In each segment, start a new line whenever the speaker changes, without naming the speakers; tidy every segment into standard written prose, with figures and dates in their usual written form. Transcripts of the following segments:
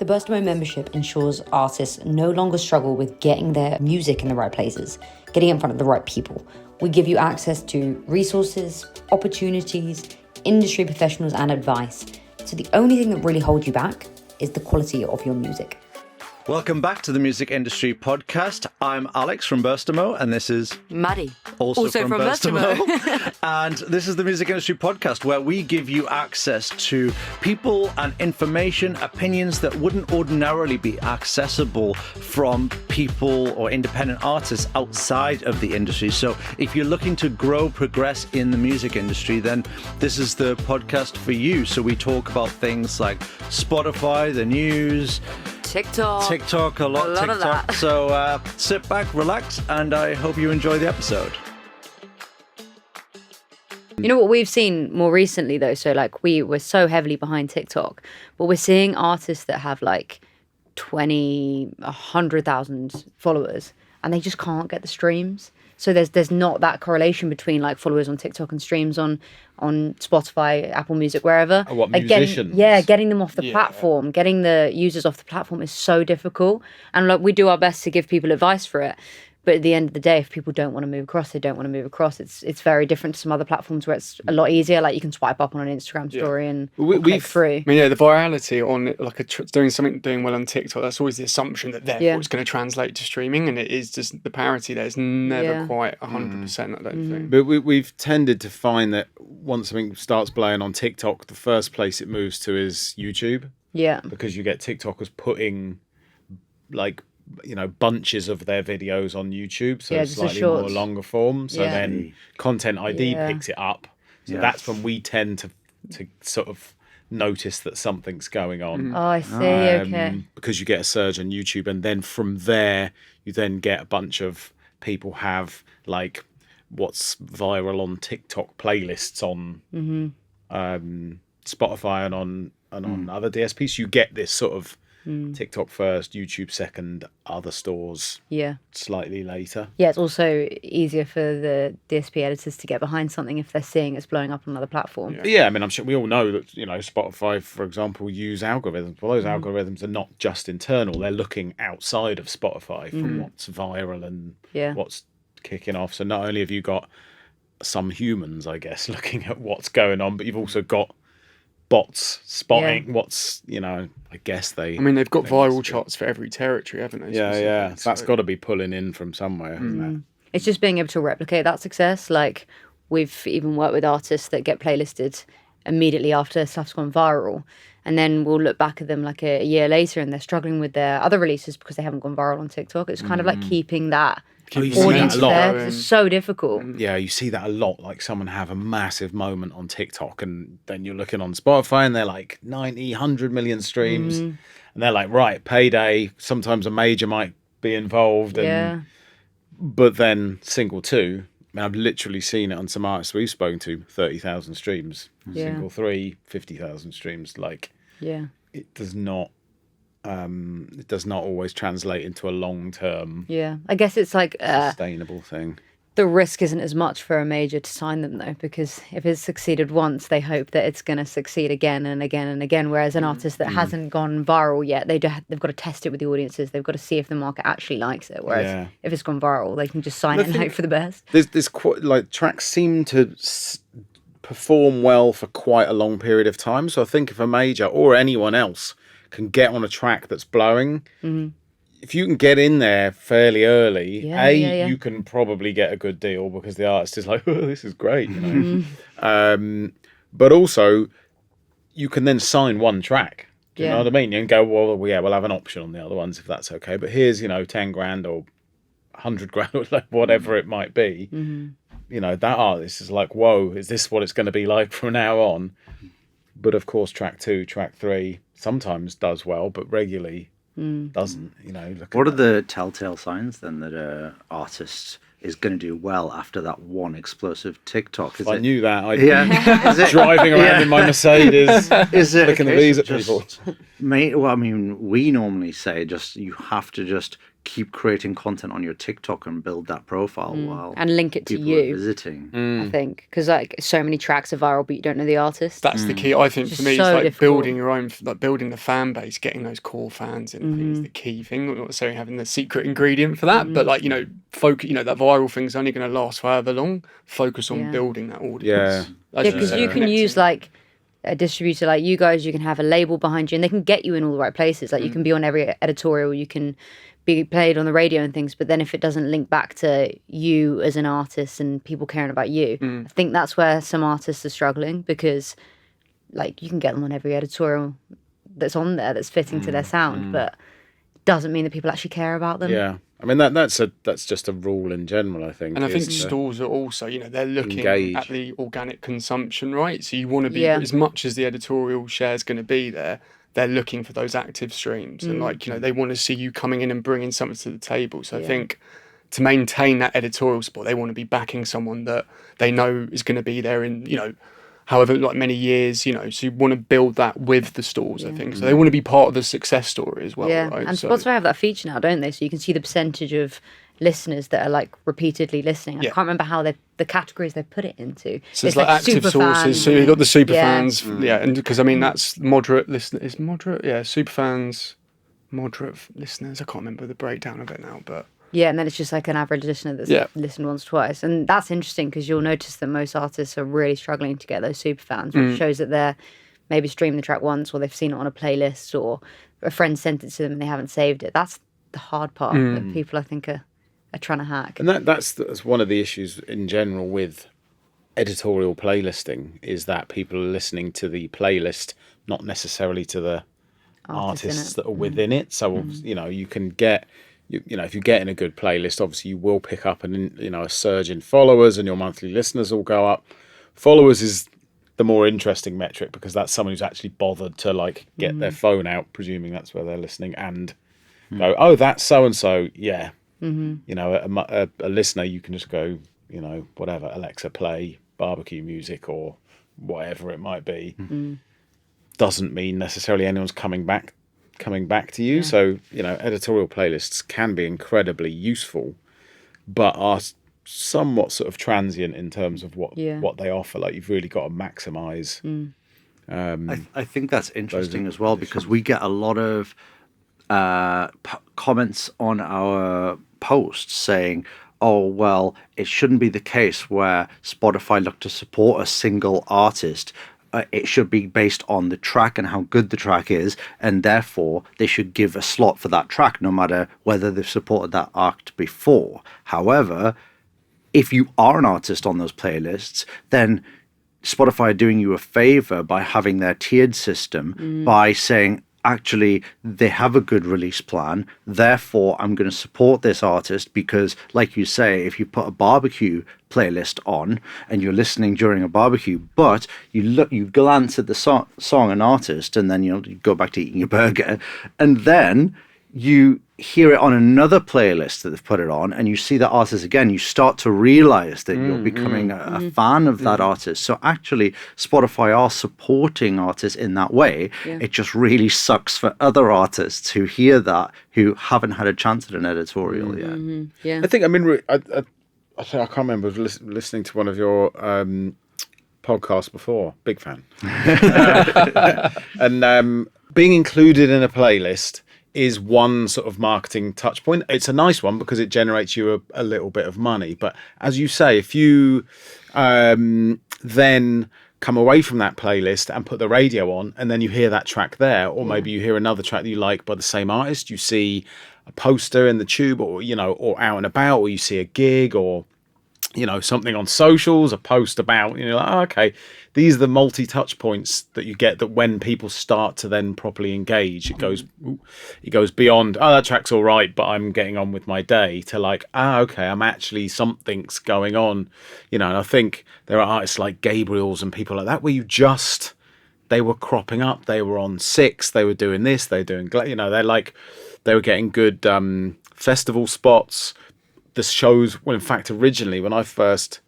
The Burstamo membership ensures artists no longer struggle with getting their music in the right places, getting in front of the right people. We give you access to resources, opportunities, industry professionals, and advice. So the only thing that really holds you back is the quality of your music.
Welcome back to the Music Industry Podcast. I'm Alex from Burstamo, and this is
Maddie,
also from Burstamo. And this is the Music Industry Podcast, where we give you access to people and information, opinions that wouldn't ordinarily be accessible from people or independent artists outside of the industry. So if you're looking to grow, progress in the music industry, then this is the podcast for you. So we talk about things like Spotify, the news, TikTok, a lot of TikTok. That. So sit back, relax, and I hope you enjoy the episode.
You know what we've seen more recently though? So like we were so heavily behind TikTok, but we're seeing artists that have like 20, 100,000 followers and they just can't get the streams. So there's not that correlation between like followers on TikTok and streams on Spotify, Apple Music, wherever.
What,
like
musicians?
Getting them off the platform, getting the users off the platform is so difficult. And like we do our best to give people advice for it. But at the end of the day, if people don't want to move across, they don't want to move across. It's very different to some other platforms where it's a lot easier. Like you can swipe up on an Instagram story and click through.
I mean, the virality on like doing well on TikTok, that's always the assumption that therefore it's going to translate to streaming, and it is just the parity there is never quite 100%. I don't think.
But we've tended to find that once something starts playing on TikTok, the first place it moves to is YouTube.
Yeah,
because you get TikTokers putting like, you know, bunches of their videos on YouTube, so slightly more longer form. So then Content ID picks it up. So that's when we tend to sort of notice that something's going on.
Oh, I see. Okay.
Because you get a surge on YouTube, and then from there you then get a bunch of people have like what's viral on TikTok playlists on Spotify and on other DSPs. So you get this sort of TikTok first, YouTube second, other stores slightly later.
Yeah, it's also easier for the DSP editors to get behind something if they're seeing it's blowing up on another platform.
Yeah, I mean, I'm sure we all know that, you know, Spotify, for example, use algorithms. Well, those algorithms are not just internal. They're looking outside of Spotify for what's viral and what's kicking off. So not only have you got some humans, I guess, looking at what's going on, but you've also got bots spotting what's, you know, I guess they've
got viral charts for every territory, haven't they?
Yeah. That's got to be pulling in from somewhere, hasn't it?
It's just being able to replicate that success. Like we've even worked with artists that get playlisted immediately after stuff's gone viral, and then we'll look back at them like a year later and they're struggling with their other releases because they haven't gone viral on TikTok. It's kind of like keeping that audience there. It's so difficult.
Yeah, you see that a lot. Like someone have a massive moment on TikTok and then you're looking on Spotify and they're like 90, 100 million streams. And they're like, right, payday. Sometimes a major might be involved. But then single two, I mean, I've literally seen it on some artists we've spoken to, 30,000 streams. Single three, 50,000 streams. Like, it does not always translate into a long-term
I guess it's like
sustainable thing.
The risk isn't as much for a major to sign them though, because if it's succeeded once they hope that it's going to succeed again and again and again, whereas an artist that hasn't gone viral yet, they've got to test it with the audiences. They've got to see if the market actually likes it, whereas if it's gone viral they can just sign it and hope for the best.
There's quite, like, tracks seem to perform well for quite a long period of time, so I think if a major or anyone else can get on a track that's blowing, if you can get in there fairly early, you can probably get a good deal because the artist is like, oh, this is great, you know. But also, you can then sign one track. Do you know what I mean? You can go, well, we'll have an option on the other ones if that's okay. But here's, you know, 10 grand or 100 grand or whatever it might be. You know, that artist is like, whoa, is this what it's going to be like from now on? But of course, track 2, track 3 sometimes does well, but regularly doesn't. You know.
What are the telltale signs then that an artist is going to do well after that one explosive TikTok?
I knew that. I'd be driving around in my Mercedes, looking at the visa people.
Well, I mean, we normally say you have to just keep creating content on your TikTok and build that profile while
and link it to
people are
you.
visiting.
I think because like so many tracks are viral, but you don't know the artist.
That's the key. I think
It's
for me,
so
it's like
difficult.
building your own, like building the fan base, getting those core fans in. I think is the key thing. Not necessarily having the secret ingredient for that, but like focus. That viral thing's only going to last however long. Focus on building that audience.
Yeah, because you can use like a distributor like you guys. You can have a label behind you, and they can get you in all the right places. Like you can be on every editorial. You can be played on the radio and things, but then if it doesn't link back to you as an artist and people caring about you, I think that's where some artists are struggling, because like you can get them on every editorial that's on there that's fitting to their sound, but doesn't mean that people actually care about them.
Yeah, I mean that's just a rule in general, I think.
And I think stores are also, they're looking at the organic consumption, right? So you want to be, as much as the editorial share is going to be there, they're looking for those active streams, and they want to see you coming in and bringing something to the table. So I think to maintain that editorial support, they want to be backing someone that they know is going to be there in, however many years, so you want to build that with the stores, I think. So they want to be part of the success story as well, right?
And Spotify have that feature now, don't they? So you can see the percentage of listeners that are like repeatedly listening. I can't remember how the categories they put it into.
So it's like active sources. So you've got the super fans, and because that's moderate listeners. Is moderate, super fans, moderate listeners. I can't remember the breakdown of it now, but
and then it's just like an average listener that's listened once, twice, and that's interesting because you'll notice that most artists are really struggling to get those super fans, which shows that they're maybe streamed the track once, or they've seen it on a playlist, or a friend sent it to them and they haven't saved it. That's the hard part that people, I think, are trying to hack.
And that's one of the issues in general with editorial playlisting, is that people are listening to the playlist, not necessarily to the artists that are within it. So you can get, if you're getting a good playlist, obviously you will pick up a surge in followers, and your monthly listeners will go up. Followers is the more interesting metric, because that's someone who's actually bothered to get their phone out, presuming that's where they're listening, and go, oh, that's so and so. A listener, you can just go, whatever, Alexa, play barbecue music or whatever it might be. Doesn't mean necessarily anyone's coming back to you. So editorial playlists can be incredibly useful, but are somewhat sort of transient in terms of what they offer. Like, you've really got to maximize.
I think that's interesting as well, because we get a lot of comments on our posts saying, oh, well, it shouldn't be the case where Spotify look to support a single artist. It should be based on the track and how good the track is, and therefore they should give a slot for that track no matter whether they've supported that act before. However, if you are an artist on those playlists, then Spotify are doing you a favor by having their tiered system, by saying, actually, they have a good release plan, therefore I'm going to support this artist, because, like you say, if you put a barbecue playlist on and you're listening during a barbecue, but you glance at the song and artist, and then you go back to eating your burger, and then you hear it on another playlist that they've put it on, and you see that artist again, you start to realize that you're becoming a fan of that artist. So actually, Spotify are supporting artists in that way. It just really sucks for other artists who hear that, who haven't had a chance at an editorial yet.
I think, I can't remember listening to one of your podcasts before. Big fan. And being included in a playlist is one sort of marketing touch point. It's a nice one because it generates you a little bit of money. But as you say, if you then come away from that playlist and put the radio on, and then you hear that track there, or maybe you hear another track that you like by the same artist, you see a poster in the tube, or or out and about, or you see a gig, or something on socials, a post about, like, oh, okay, these are the multi-touch points that you get, that when people start to then properly engage, it goes beyond, oh, that track's all right, but I'm getting on with my day, to like, okay, I'm actually, something's going on, and I think there are artists like Gabriel's and people like that, where they were cropping up, they were on Six, they were doing this, they were doing, they were getting good festival spots. The shows, well, in fact, originally when I first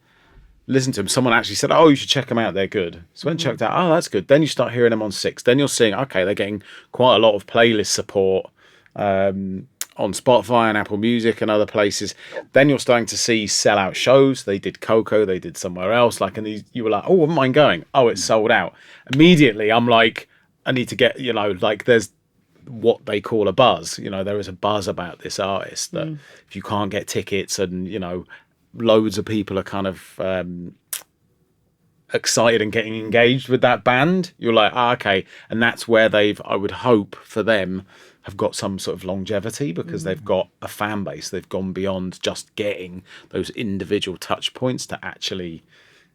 listened to them, someone actually said, oh, you should check them out, they're good. So when I checked out, oh, that's good. Then you start hearing them on Six. Then you're seeing, okay, they're getting quite a lot of playlist support on Spotify and Apple Music and other places. Then you're starting to see sell-out shows. They did Coco, they did somewhere else. Like, and you were like, oh, wouldn't mind going. Oh, it's sold out. Immediately, I'm like, I need to get, like, there's what they call a buzz. There is a buzz about this artist that if you can't get tickets and, loads of people are kind of excited and getting engaged with that band, you're like, okay. And that's where I would hope for them, have got some sort of longevity because they've got a fan base. They've gone beyond just getting those individual touch points to actually,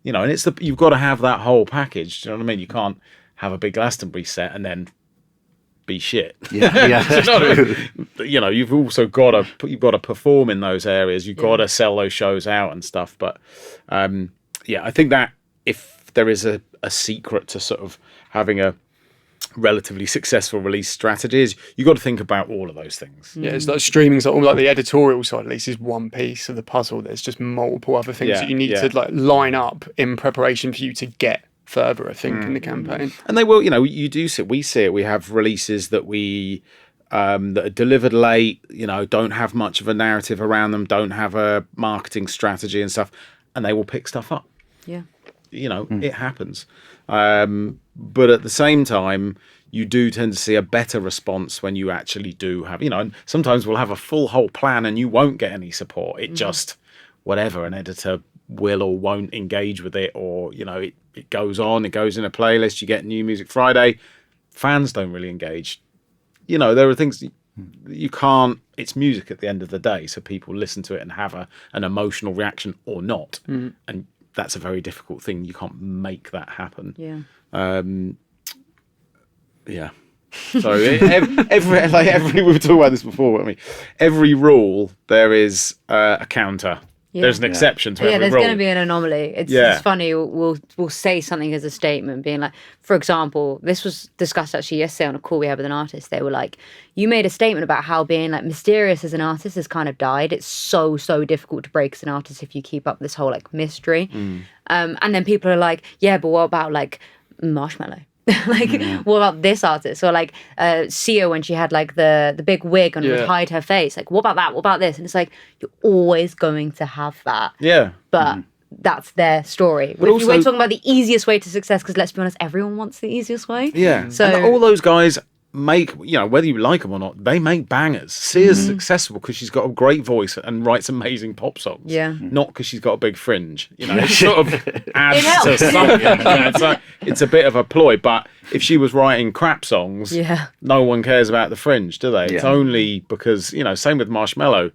and you've got to have that whole package. Do you know what I mean? You can't have a big Glastonbury set and then be shit.
Yeah.
Do you know what I mean? You've also got to perform in those areas. You've got to sell those shows out and stuff. But I think that if there is a secret to sort of having a relatively successful release strategies, you got to think about all of those things.
Yeah, it's like streaming, so like the editorial side at least is one piece of the puzzle. There's just multiple other things that you need to like line up in preparation for you to get further, I think, in the campaign.
And they will, you do see it. We see it. We have releases that that are delivered late, don't have much of a narrative around them, don't have a marketing strategy and stuff, and they will pick stuff up.
Yeah.
It happens. But at the same time, you do tend to see a better response when you actually do have, and sometimes we'll have a full whole plan and you won't get any support. It just, whatever, an editor will or won't engage with it, or, it goes on, it goes in a playlist, you get New Music Friday, fans don't really engage. There are things you can't, it's music at the end of the day, so people listen to it and have an emotional reaction or not. And that's a very difficult thing. You can't make that happen.
Yeah.
So every we were talking about this before. Every rule there is a counter. Yeah. There's an exception to every rule.
Yeah, there's going to be an anomaly. It's funny. We'll say something as a statement, being like, for example, this was discussed actually yesterday on a call we had with an artist. They were like, you made a statement about how being like mysterious as an artist has kind of died. It's so difficult to break as an artist if you keep up this whole like mystery. And then people are like, yeah, but what about like Marshmallow? What about this artist? Or like Sia, when she had like the big wig and would hide her face, like what about that, what about this? And it's like, you're always going to have that, but that's their story. But if you were talking about the easiest way to success, because let's be honest, everyone wants the easiest way,
so and all those guys make, whether you like them or not, they make bangers. Sia's successful because she's got a great voice and writes amazing pop songs, not because she's got a big fringe. It sort of adds to something. It's a bit of a ploy, but if she was writing crap songs, no one cares about the fringe, do they? It's only because, same with Marshmallow,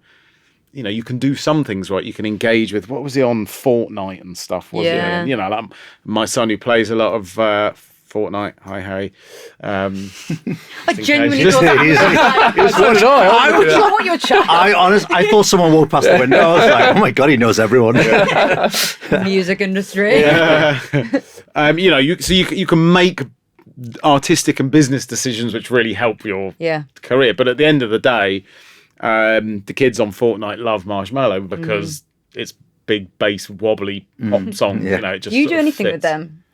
you can do some things right. You can engage with, what was he on, Fortnite and stuff, was it? And, like my son who plays a lot of Fortnite. Hi, Harry.
I genuinely thought that.
I want your child. I thought someone walked past the window. I was like, oh my God, he knows everyone.
Music industry.
You can make artistic and business decisions which really help your career. But at the end of the day, the kids on Fortnite love Marshmallow because it's big, bass, wobbly pop song. It just
you do anything with them?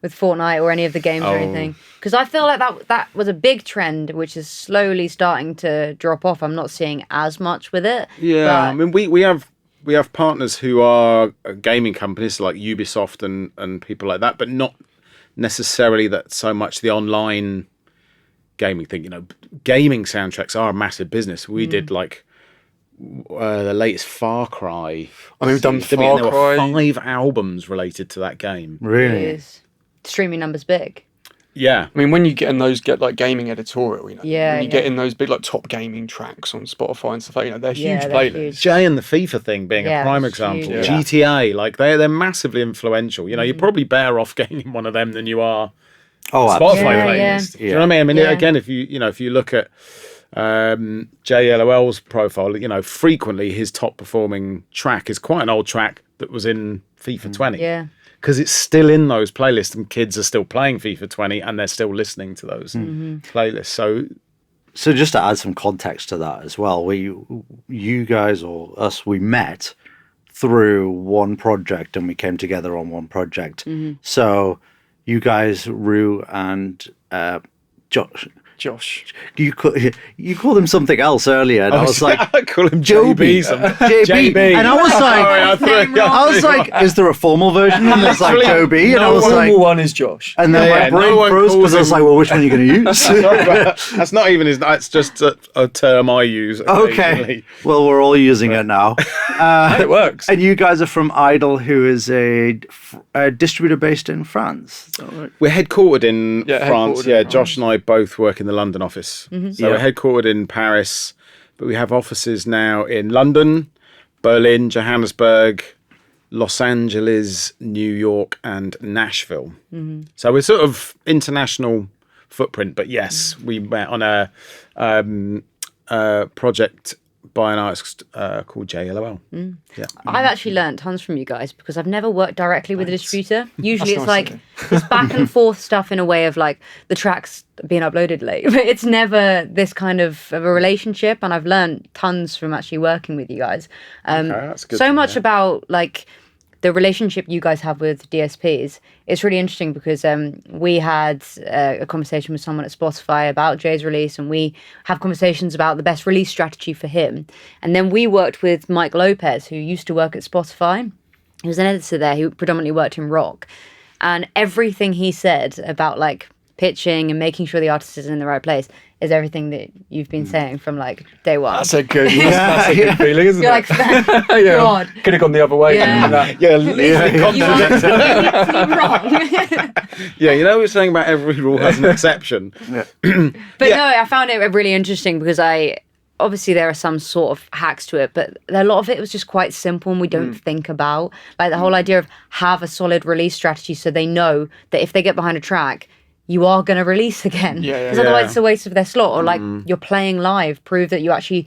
With Fortnite or any of the games or anything? Because I feel like that was a big trend which is slowly starting to drop off. I'm not seeing as much with it.
We have partners who are gaming companies like Ubisoft and people like that, but not necessarily that so much the online gaming thing. Gaming soundtracks are a massive business. We did like the latest Far Cry.
We've done Far Cry.
There were 5 albums related to that game.
Really?
Streaming numbers big.
Yeah.
When you get in those like gaming editorial, when you
get
in those big like top gaming tracks on Spotify and stuff like they're huge playlists.
Jay and the FIFA thing being a prime example.
Huge.
GTA, like they're massively influential. You're probably better off getting one of them than you are Spotify playlist. Do you know what I mean? Again, if you look at JLOL's profile, frequently his top performing track is quite an old track that was in FIFA 20.
Yeah.
Because it's still in those playlists and kids are still playing FIFA 20 and they're still listening to those playlists.
So just to add some context to that as well, you guys or us, we met through one project and we came together on one project. So you guys, Rue and Josh,
Josh.
You called him something else earlier, and I was like,
I call him
Joby. JB. And I was like, is there a formal version? And it's like Joby. And I was like,
one is Josh.
And then my brain froze because I was like, well, which one are you going to use?
That's not even his. That's just a term I use.
Okay. Well, we're all using it now.
It works.
And you guys are from Idle, who is a distributor based in France. Is that right?
We're headquartered in France.
Headquartered in
Josh and I both work in the London office.
Mm-hmm.
So we're headquartered in Paris, but we have offices now in London, Berlin, Johannesburg, Los Angeles, New York, and Nashville. Mm-hmm. So we're sort of international footprint. But yes, we met on a project by an artist called JLOL. Yeah.
I've actually learned tons from you guys because I've never worked directly with a distributor. Usually it's like this back and forth stuff in a way of like the tracks being uploaded late. But it's never this kind of a relationship, and I've learned tons from actually working with you guys.
That's good
so
to
much
hear.
about like the relationship you guys have with DSPs. It's really interesting because we had a conversation with someone at Spotify about Jay's release, and we have conversations about the best release strategy for him. And then we worked with Mike Lopez, who used to work at Spotify. He was an editor there. He predominantly worked in rock. And everything he said about like pitching and making sure the artist is in the right place is everything that you've been saying from like day one.
That's a good feeling, isn't
You're
it?
like, thank God.
Could have gone the other way.
Yeah. Completely wrong.
Yeah, you know what we're saying about every rule has an exception.
But no, I found it really interesting because obviously there are some sort of hacks to it, but a lot of it was just quite simple and we don't think about. Like the whole idea of have a solid release strategy so they know that if they get behind a track, you are going to release again. Because otherwise it's a waste of their slot. Or like you're playing live, prove that you're actually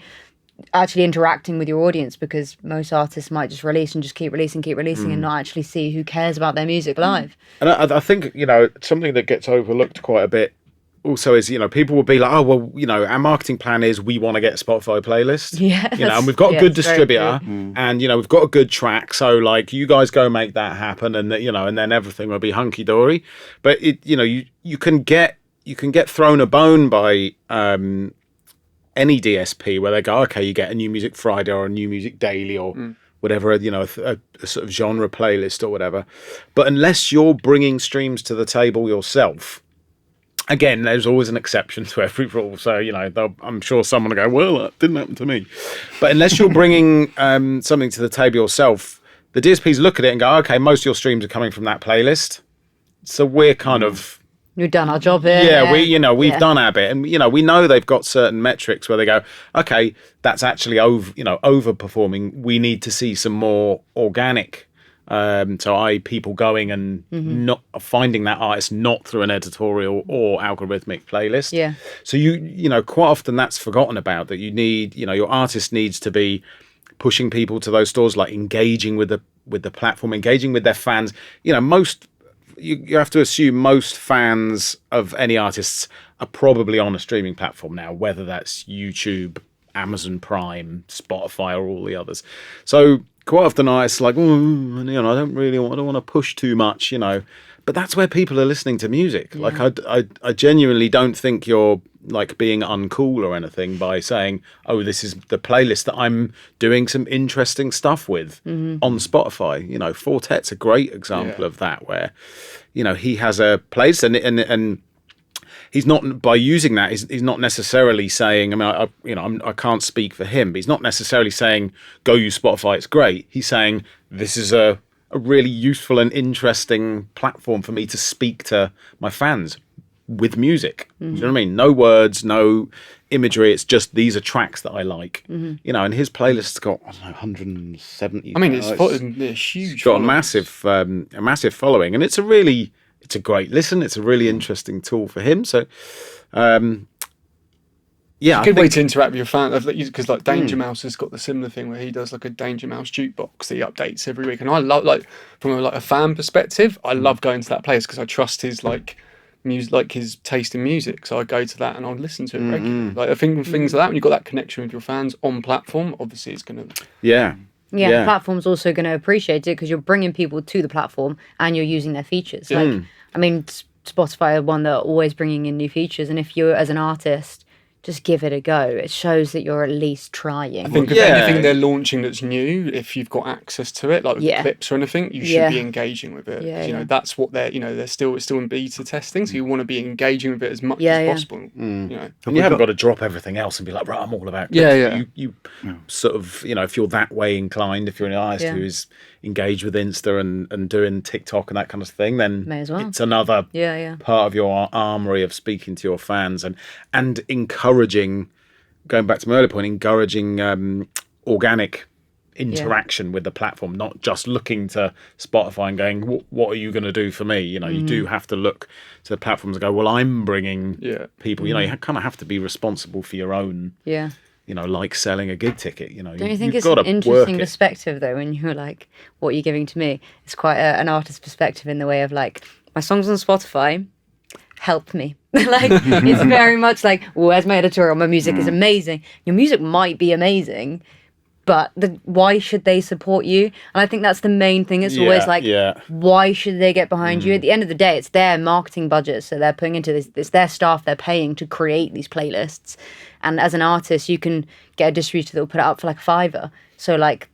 interacting with your audience, because most artists might just release and just keep releasing and not actually see who cares about their music live.
And I think, something that gets overlooked quite a bit also is, people will be like, oh, well, our marketing plan is we want to get a Spotify playlist.
Yeah.
And we've got a good distributor and, we've got a good track. So like you guys go make that happen and, and then everything will be hunky dory. But you can get thrown a bone by any DSP where they go, okay, you get a New Music Friday or a New Music Daily or whatever, a sort of genre playlist or whatever. But unless you're bringing streams to the table yourself, again, there's always an exception to every rule. So, I'm sure someone will go, well, that didn't happen to me. But unless you're bringing something to the table yourself, the DSPs look at it and go, okay, most of your streams are coming from that playlist. So we're kind of...
We've done our job here.
Yeah, we've done our bit. And, we know they've got certain metrics where they go, okay, that's actually overperforming. We need to see some more organic. So people going and not finding that artist not through an editorial or algorithmic playlist.
Yeah.
So quite often that's forgotten about, that you need, your artist needs to be pushing people to those stores, like engaging with the platform, engaging with their fans. You have to assume most fans of any artists are probably on a streaming platform now, whether that's YouTube, Amazon Prime, Spotify, or all the others. So quite often artists are like, I don't want to push too much, but that's where people are listening to music. Yeah. Like I genuinely don't think you're like being uncool or anything by saying, oh, this is the playlist that I'm doing some interesting stuff with on Spotify. Fortet's a great example of that, where, he has a place and he's not, by using that, he's not necessarily saying, I can't speak for him, but he's not necessarily saying, go use Spotify, it's great. He's saying, this is a really useful and interesting platform for me to speak to my fans with music. Do you know what I mean? No words, no imagery. It's just, these are tracks that I like. And his playlist's got, 170.
I mean, it's huge.
It's got a massive following, and it's a great listen. It's a really interesting tool for him. So,
it's a good way to interact with your fans, because like Danger Mouse has got the similar thing where he does like a Danger Mouse jukebox that he updates every week, and I love, like, from a fan perspective, I love going to that place because I trust his music, like his taste in music. So I go to that and I'll listen to it regularly. Like I think things like that, when you've got that connection with your fans on platform, obviously it's gonna.
Yeah, the platform's also going to appreciate it because you're bringing people to the platform and you're using their features. Like, I mean, Spotify are one that are always bringing in new features, and if you as an artist just give it a go, it shows that you're at least trying.
I think if anything they're launching that's new, if you've got access to it, like with clips or anything, you should be engaging with it. You know, that's what it's still in beta testing, so you want to be engaging with it as much as possible. You know,
and you haven't got to drop everything else and be like, right, I'm all about clips. You sort of, you know, if you're that way inclined, if you're an artist who is engaged with Insta and doing TikTok and that kind of thing, then
may as well.
It's another part of your armory of speaking to your fans and encouraging, going back to my earlier point, encouraging organic interaction with the platform, not just looking to Spotify and going, what are you going to do for me? You know, you do have to look to the platforms and go, well, I'm bringing people, you know, you kind of have to be responsible for your own, you know, like selling a gig ticket, you know.
Don't you think it's an interesting perspective, though, when you're like, what are you giving to me? It's quite an artist perspective in the way of like, my song's on Spotify, help me. Like, it's very much like, where's my editorial? My music is amazing. Your music might be amazing, but why should they support you? And I think that's the main thing. It's always like, why should they get behind you? At the end of the day, it's their marketing budget, so they're putting into this. It's their staff they're paying to create these playlists. And as an artist, you can get a distributor that will put it up for like $5. So like,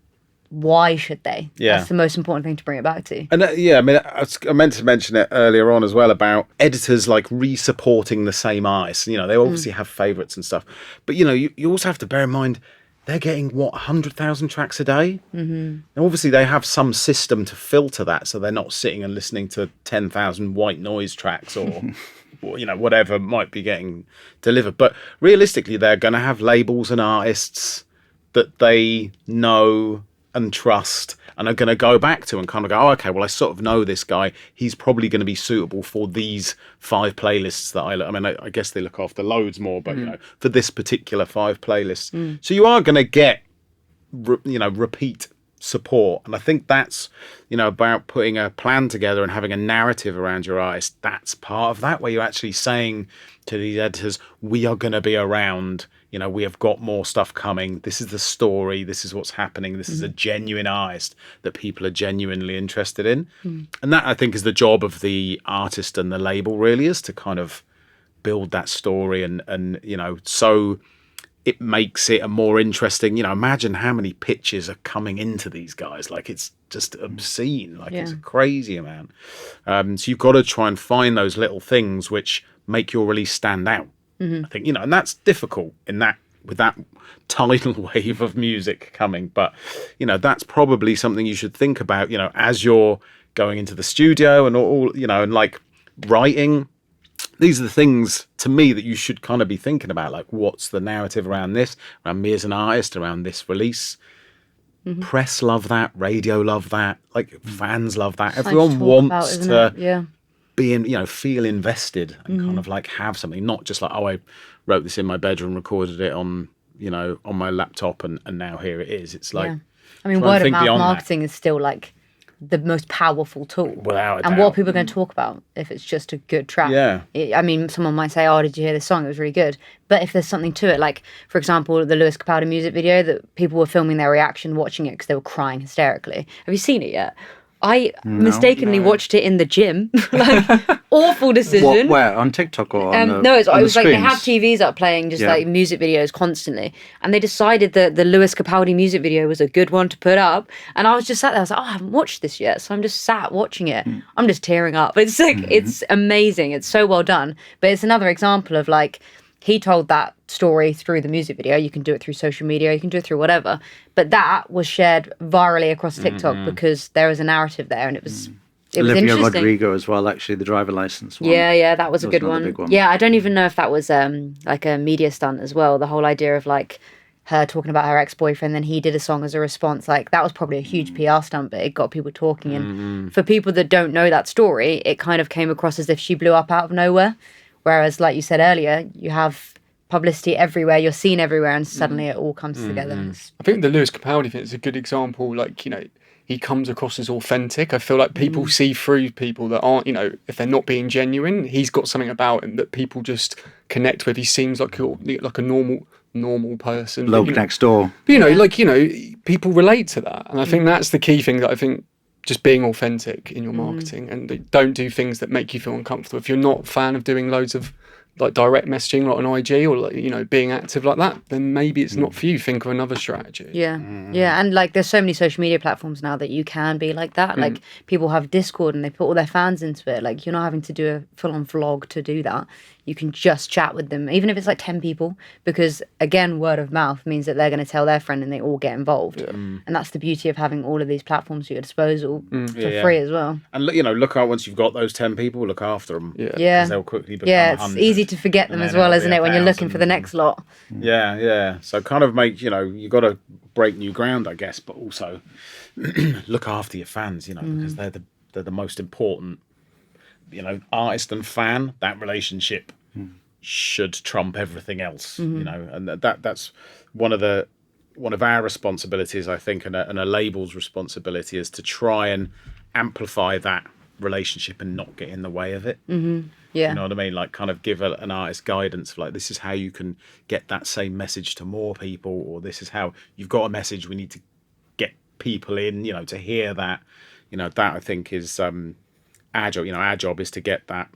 why should they? That's the most important thing to bring it back to.
And I mean, I meant to mention it earlier on as well about editors like re-supporting the same artists. You know, they obviously have favourites and stuff, but you know, you also have to bear in mind they're getting 100,000 tracks a day. And obviously, they have some system to filter that, so they're not sitting and listening to 10,000 white noise tracks or. Or, you know, whatever might be getting delivered. But realistically, they're going to have labels and artists that they know and trust and are going to go back to and kind of go, oh, okay, well, I sort of know this guy. He's probably going to be suitable for these 5 playlists that I mean, I guess they look after loads more, but, you know, for this particular 5 playlists. So you are going to get, you know, repeat support. And I think that's, you know, about putting a plan together and having a narrative around your artist. That's part of that, where you're actually saying to these editors, we are going to be around, you know, we have got more stuff coming. This is the story. This is what's happening. This is a genuine artist that people are genuinely interested in. And that, I think, is the job of the artist and the label, really, is to kind of build that story and you know, so it makes it a more interesting, you know, imagine how many pitches are coming into these guys. Like, it's just obscene. Like, it's a crazy amount. So you've got to try and find those little things which make your release stand out. I think, you know, and that's difficult with that tidal wave of music coming. But, you know, that's probably something you should think about, you know, as you're going into the studio and all, you know, and like writing. These are the things, to me, that you should kind of be thinking about. Like, what's the narrative around this, around me as an artist, around this release? Press love that, radio love that, like fans love that. Everyone wants to be in, you know, feel invested and kind of like have something, not just like, oh, I wrote this in my bedroom, recorded it on, you know, on my laptop, and now here it is. It's like,
I mean, word of mouth marketing is still like the most powerful tool.
Without a doubt.
And what are people going to talk about if it's just a good track? I mean, someone might say, oh, did you hear this song? It was really good. But if there's something to it, like, for example, the Lewis Capaldi music video, that people were filming their reaction watching it because they were crying hysterically. Have you seen it yet? I mistakenly watched it in the gym. Like, awful decision.
Where? On TikTok or on
no, it was like
screens?
they have TVs up playing just like music videos constantly. And they decided that the Lewis Capaldi music video was a good one to put up. And I was just sat there. I was like, oh, I haven't watched this yet. So I'm just sat watching it. I'm just tearing up. It's like, it's amazing. It's so well done. But it's another example of like, he told that story through the music video. You can do it through social media. You can do it through whatever. But that was shared virally across TikTok because there was a narrative there, and it was
Olivia
interesting.
Rodrigo as well, actually, the driver license one.
Yeah, that was a good one. Yeah, I don't even know if that was like a media stunt as well. The whole idea of like her talking about her ex-boyfriend, then he did a song as a response. Like, that was probably a huge PR stunt, but it got people talking. And for people that don't know that story, it kind of came across as if she blew up out of nowhere. Whereas, like you said earlier, you have publicity everywhere, you're seen everywhere, and suddenly it all comes together.
I think the Lewis Capaldi thing is a good example. Like, you know, he comes across as authentic. I feel like people see through people that aren't, you know, if they're not being genuine. He's got something about him that people just connect with. He seems like a normal person.
Bloke next door.
But, you know, like, you know, people relate to that. And I think that's the key thing that I think just being authentic in your marketing, and don't do things that make you feel uncomfortable. If you're not a fan of doing loads of like direct messaging, like on IG, or like, you know, being active like that, then maybe it's not for you. Think of another strategy.
Yeah. And like there's so many social media platforms now that you can be like that. Like people have Discord and they put all their fans into it. Like you're not having to do a full-on vlog to do that. You can just chat with them, even if it's like 10 people, because again, word of mouth means that they're going to tell their friend and they all get involved. And that's the beauty of having all of these platforms at your disposal for free as well.
And you know, look out, once you've got those 10 people, look after them.
Yeah.
Because they'll quickly become
Yeah, it's
100.
easy to forget them as well, isn't it, when you're looking for the next lot?
Yeah. So kind of make, you know, you got to break new ground, I guess, but also look after your fans, you know, because they're the most important, you know, artist and fan. That relationship should trump everything else, you know, and that's one of our responsibilities, I think, and a label's responsibility is to try and amplify that relationship and not get in the way of it.
Yeah.
You know what I mean? Like kind of give an artist guidance of like, this is how you can get that same message to more people, or this is how you've got a message, we need to get people in, you know, to hear that. You know, that I think is our job. You know, our job is to get that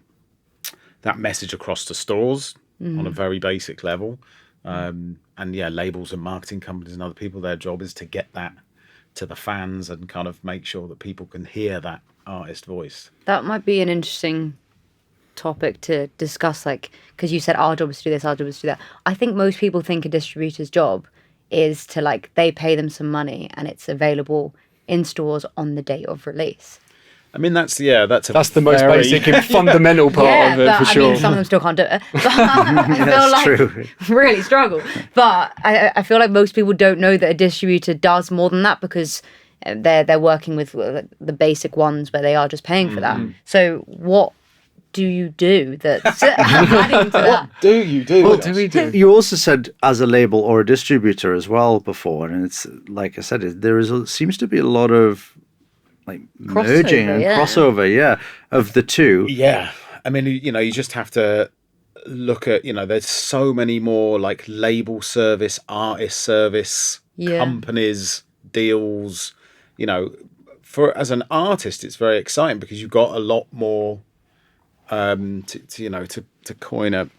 message across to stores on a very basic level. And yeah, labels and marketing companies and other people, their job is to get that to the fans and kind of make sure that people can hear that artist voice.
That might be an interesting topic to discuss, like, because you said our job is to do this, our job is to do that. I think most people think a distributor's job is to, like, they pay them some money and it's available in stores on the date of release.
I mean, that's the
most basic and fundamental part of it,
but
for sure.
I mean, some of them still can't do it. But I feel like
true.
really struggle. But I feel like most people don't know that a distributor does more than that, because they're working with the basic ones where they are just paying for that. So what do you do that's adding to that?
What do you do?
What do we do?
You also said as a label or a distributor as well before, and it's like I said, seems to be a lot of like merging and crossover, of the two.
Yeah, I mean, you know, you just have to look at, you know, there's so many more like label service, artist service, companies, deals. You know, as an artist, it's very exciting because you've got a lot more. To coin a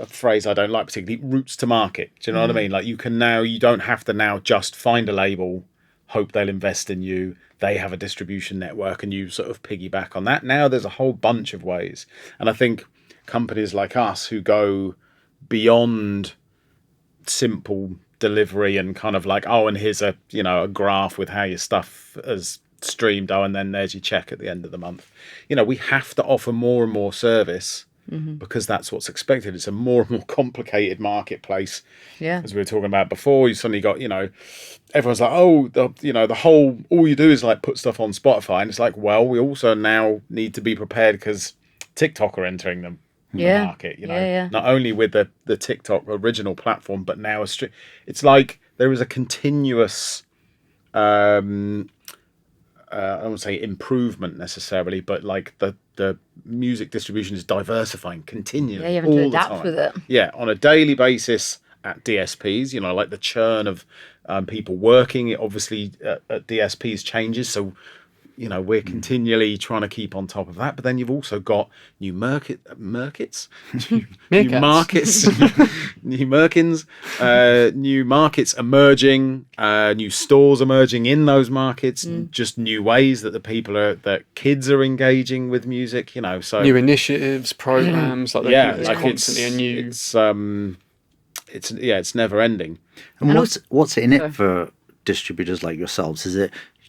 phrase I don't like particularly, routes to market. Do you know what I mean? Like you don't have to now just find a label, hope they'll invest in you. They have a distribution network and you sort of piggyback on that. Now there's a whole bunch of ways. And I think companies like us who go beyond simple delivery and kind of like, oh, and here's a graph with how your stuff is streamed, and then there's your check at the end of the month. You know, we have to offer more and more service because that's what's expected. It's a more and more complicated marketplace. Yeah. As we were talking about before, you suddenly got, you know, everyone's like, oh, all you do is like put stuff on Spotify. And it's like, well, we also now need to be prepared because TikTok are entering the market, you know, not only with the TikTok original platform, but now it's like there is a continuous, I don't want to say improvement necessarily, but like the music distribution is diversifying continually.
Yeah, you have to adapt with it.
Yeah, on a daily basis at DSPs, you know, like the churn of people working, it obviously at DSPs changes. So, you know, we're continually trying to keep on top of that. But then you've also got new markets, new markets emerging, new stores emerging in those markets, just new ways that kids are engaging with music, you know. So
new initiatives, programs, there's constantly a new.
It's never ending.
And what's in it for distributors like yourselves?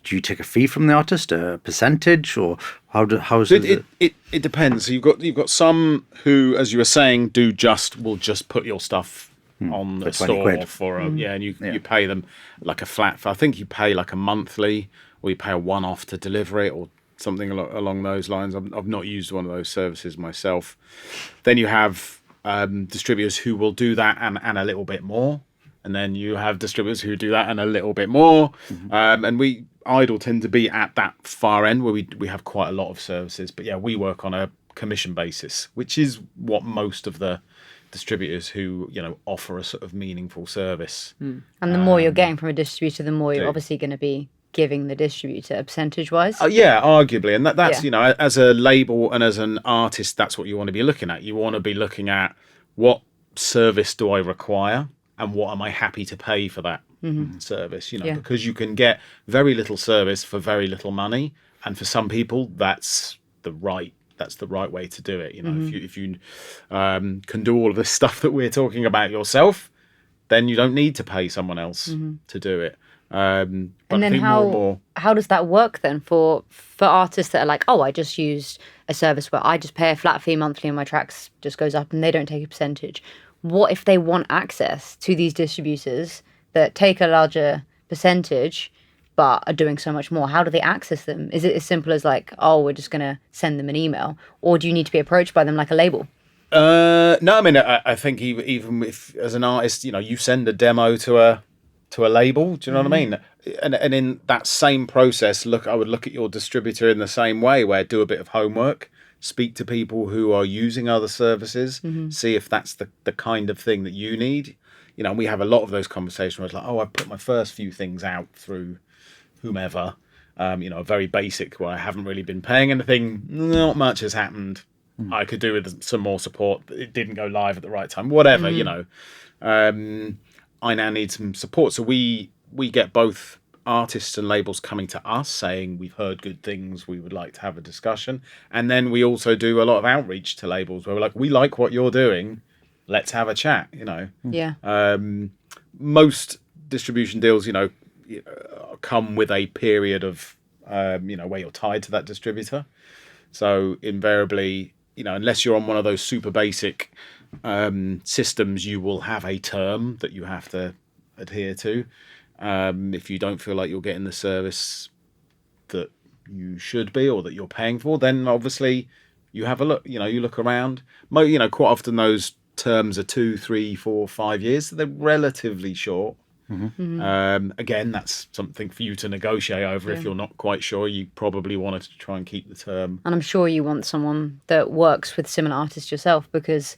Do you take a fee from the artist, a percentage, or how is it?
It depends. So you've got some who, as you were saying, will just put your stuff on the store for and you pay them like a flat. I think you pay like a monthly, or you pay a one-off to deliver it, or something along those lines. I've not used one of those services myself. Then you have distributors who will do that and a little bit more. And then you have distributors who do that and a little bit more. And we Idle tend to be at that far end where we have quite a lot of services. But yeah, we work on a commission basis, which is what most of the distributors who, you know, offer a sort of meaningful service.
And the more you're getting from a distributor, the more you're obviously going to be giving the distributor percentage wise.
Yeah, arguably. And that's, as a label and as an artist, that's what you want to be looking at. You want to be looking at what service do I require and what am I happy to pay for that service, because you can get very little service for very little money. And for some people, that's the right way to do it. If you can do all of this stuff that we're talking about yourself, then you don't need to pay someone else to do it.
And then how does that work then for artists that are like, oh, I just used a service where I just pay a flat fee monthly and my tracks just goes up and they don't take a percentage? What if they want access to these distributors that take a larger percentage but are doing so much more? How do they access them? Is it as simple as like, oh, we're just going to send them an email? Or do you need to be approached by them like a label?
No, I mean, I think even if as an artist, you send a demo to a label, do you know what I mean? And in that same process, I would look at your distributor in the same way, where do a bit of homework, speak to people who are using other services, see if that's the kind of thing that you need. We have a lot of those conversations where it's like, oh, I've put my first few things out through whomever, very basic, where I haven't really been paying anything, not much has happened. I could do with some more support. It didn't go live at the right time, whatever, I now need some support. So we get both artists and labels coming to us saying, we've heard good things, we would like to have a discussion. And then we also do a lot of outreach to labels where we're like, we like what you're doing, let's have a chat,
Yeah.
Most distribution deals, come with a period of, where you're tied to that distributor. So invariably, unless you're on one of those super basic systems, you will have a term that you have to adhere to. If you don't feel like you're getting the service that you should be or that you're paying for, then obviously you have a look. You look around. Quite often those terms are 2, 3, 4, 5 years. So they're relatively short. Again, that's something for you to negotiate over. If you're not quite sure, you probably wanted to try and keep the term.
And I'm sure you want someone that works with similar artists yourself, because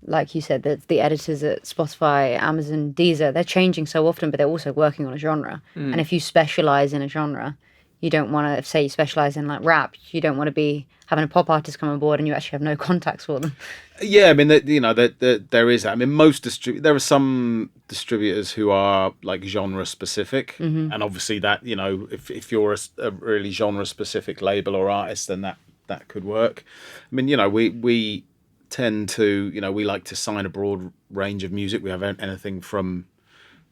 like you said, the editors at Spotify, Amazon, Deezer, they're changing so often, but they're also working on a genre. And if you specialize in a genre, you don't want to, say you specialize in like rap, you don't want to be having a pop artist come on board and you actually have no contacts for them.
Yeah, I mean, there is that. I mean, there are some distributors who are like genre specific, and obviously that, if you're a really genre specific label or artist, then that could work. I mean, we tend to, we like to sign a broad range of music. We have anything from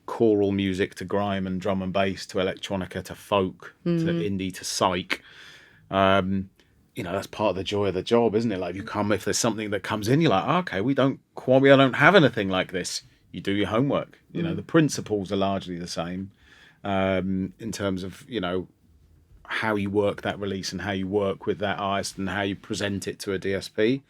choral music to grime and drum and bass to electronica to folk to indie to psych. That's part of the joy of the job, isn't it? Like, if there's something that comes in, you're like, okay, we don't have anything like this. You do your homework. The principles are largely the same in terms of, how you work that release and how you work with that artist and how you present it to a DSP.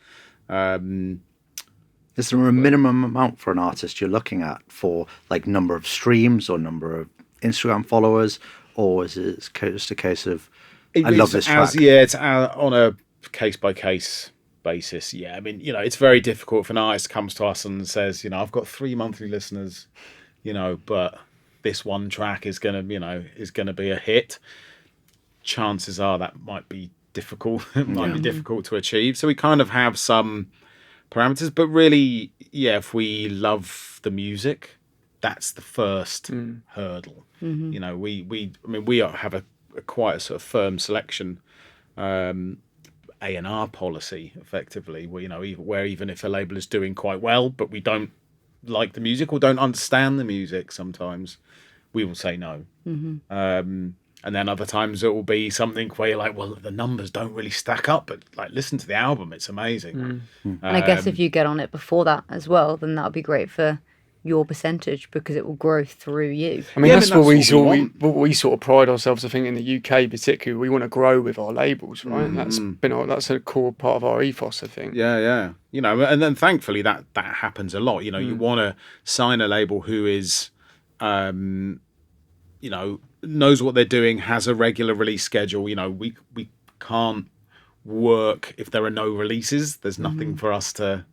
Is there a minimum amount for an artist you're looking at for like number of streams or number of Instagram followers, or is it just a case of I love this track?
It's on a case by case basis. Yeah, I mean, it's very difficult if an artist comes to us and says, I've got 3 monthly listeners, but this one track is gonna be a hit. Chances are that might be difficult. It might be difficult to achieve. So we kind of have some parameters, but really, if we love the music, that's the first hurdle. We have a quite a sort of firm selection A&R policy, effectively, where even if a label is doing quite well, but we don't like the music or don't understand the music, sometimes we will say no. And then other times it will be something where you're like, well, the numbers don't really stack up, but like, listen to the album, it's amazing.
And I guess if you get on it before that as well, then that would be great for your percentage, because it will grow through you.
I mean, that's what we sort of pride ourselves, I think, in the UK particularly. We want to grow with our labels, right? That's a core part of our ethos, I think.
Yeah. And then thankfully that happens a lot. You want to sign a label who is, knows what they're doing, has a regular release schedule. We can't work if there are no releases. There's nothing for us to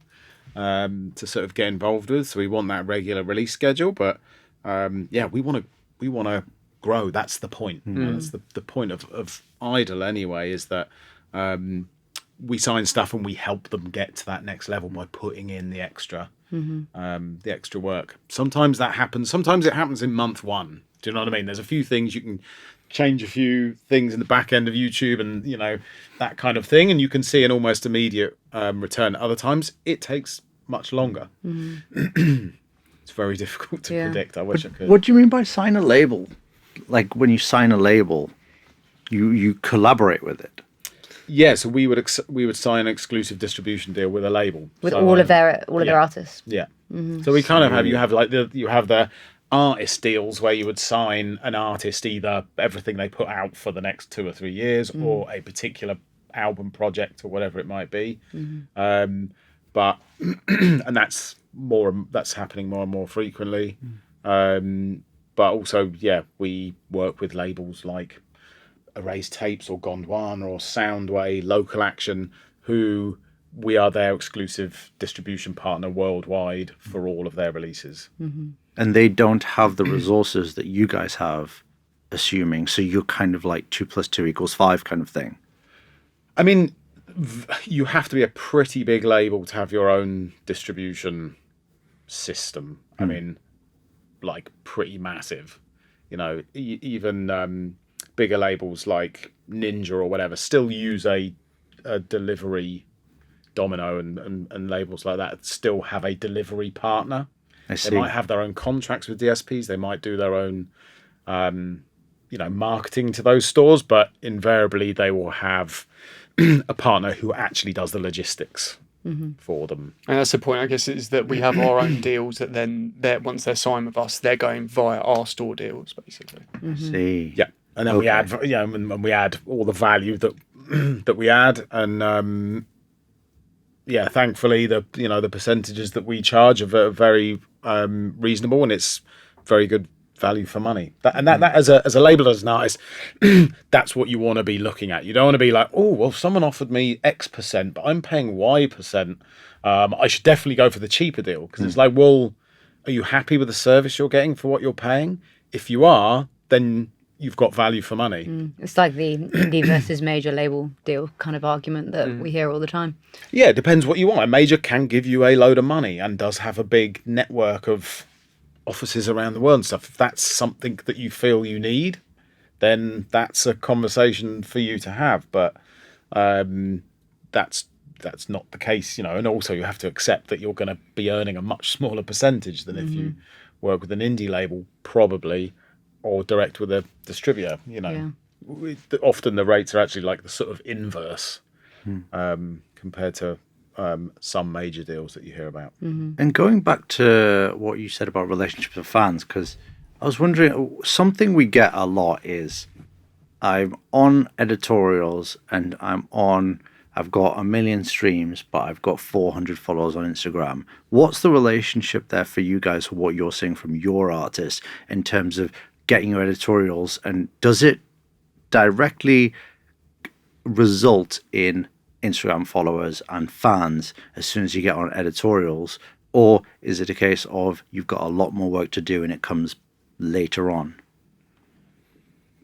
sort of get involved with. So we want that regular release schedule. But we want to grow. That's the point. That's the point of Idol anyway, is that we sign stuff and we help them get to that next level by putting in the extra work. Sometimes that happens. Sometimes it happens in month one. Do you know what I mean? There's a few things you can change, a few things in the back end of YouTube, and that kind of thing, and you can see an almost immediate return. Other times it takes much longer. It's very difficult to predict. I wish I could.
What do you mean by sign a label? Like when you sign a label, you collaborate with it.
Yeah, so we would sign an exclusive distribution deal with a label
with all of their artists.
Yeah. So we kind of have you have the artist deals where you would sign an artist either everything they put out for the next 2 or 3 years or a particular album project or whatever it might be. But and that's happening more and more frequently. But also, we work with labels like Erased Tapes or Gondwana or Soundway, Local Action, who we are their exclusive distribution partner worldwide for all of their releases.
And they don't have the resources that you guys have, assuming. So you're kind of like 2 + 2 = 5 kind of thing.
I mean, you have to be a pretty big label to have your own distribution system. I mean, like pretty massive. Even bigger labels like Ninja or whatever still use a delivery, Domino and labels like that still have a delivery partner. They might have their own contracts with DSPs. They might do their own, marketing to those stores, but invariably they will have a partner who actually does the logistics for them.
And that's the point, I guess, is that we have our own deals that then once they're signed with us, they're going via our store deals, basically.
See.
Yeah. And then we add, and we add all the value that we add, and thankfully the percentages that we charge are very reasonable, and it's very good value for money. That as a label, as an artist, that's what you want to be looking at. You don't want to be like, oh well, someone offered me X%, but I'm paying Y%. I should definitely go for the cheaper deal, because it's like, well, are you happy with the service you're getting for what you're paying? If you are, then you've got value for money.
It's like the indie versus major label deal kind of argument that we hear all the time.
Yeah, it depends what you want. A major can give you a load of money and does have a big network of offices around the world and stuff. If that's something that you feel you need, then that's a conversation for you to have. But that's not the case, And also you have to accept that you're going to be earning a much smaller percentage than if you work with an indie label, probably, or direct with a distributor. Often the rates are actually like the sort of inverse compared to some major deals that you hear about.
And going back to what you said about relationships with fans, because I was wondering, something we get a lot is I'm on editorials and I've got 1 million streams, but I've got 400 followers on Instagram. What's the relationship there for you guys, for what you're seeing from your artists in terms of getting your editorials, and does it directly result in Instagram followers and fans as soon as you get on editorials, or is it a case of you've got a lot more work to do and it comes later on?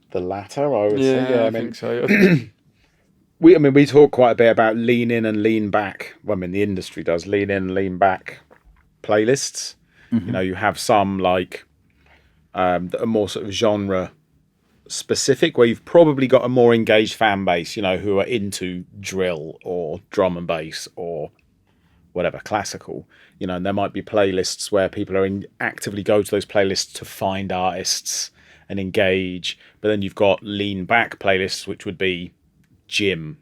The latter, I would say. Yeah,
I think so.
we talk quite a bit about lean in and lean back. Well, the industry does lean in, lean back playlists. You have some like that are more sort of genre specific, where you've probably got a more engaged fan base, who are into drill or drum and bass or whatever, classical, and there might be playlists where people are actively go to those playlists to find artists and engage. But then you've got lean back playlists, which would be gym,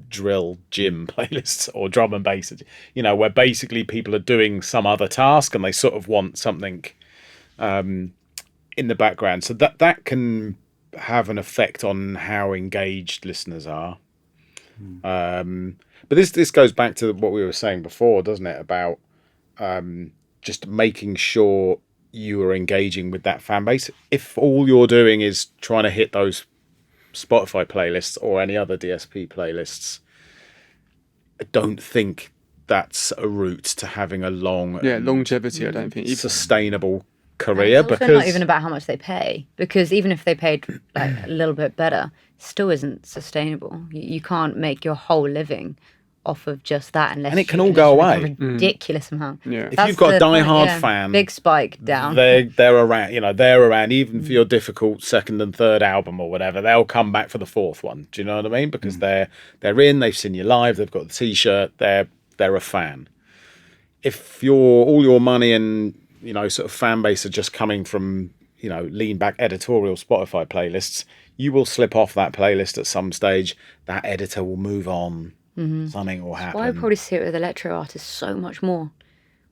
drill gym playlists, or drum and bass, where basically people are doing some other task and they sort of want something in the background. So that can have an effect on how engaged listeners are. But this goes back to what we were saying before, doesn't it, about just making sure you are engaging with that fan base. If all you're doing is trying to hit those Spotify playlists or any other DSP playlists, I don't think that's a route to having a long
longevity. I don't think
sustainable career.
It's also
because
not even about how much they pay, because even if they paid like a little bit better, still isn't sustainable. You can't make your whole living off of just that unless
and it can all go
make
away.
a ridiculous amount.
Yeah.
If you've got a die-hard fan,
big spike down.
They're around. They're around even for your difficult second and third album or whatever. They'll come back for the fourth one. Do you know what I mean? Because they're in. They've seen you live. They've got the T-shirt. They're a fan. If all your money and sort of fan base are just coming from lean back editorial Spotify playlists, you will slip off that playlist at some stage. That editor will move on. Something will happen.
Well, I probably see it with electro artists so much more.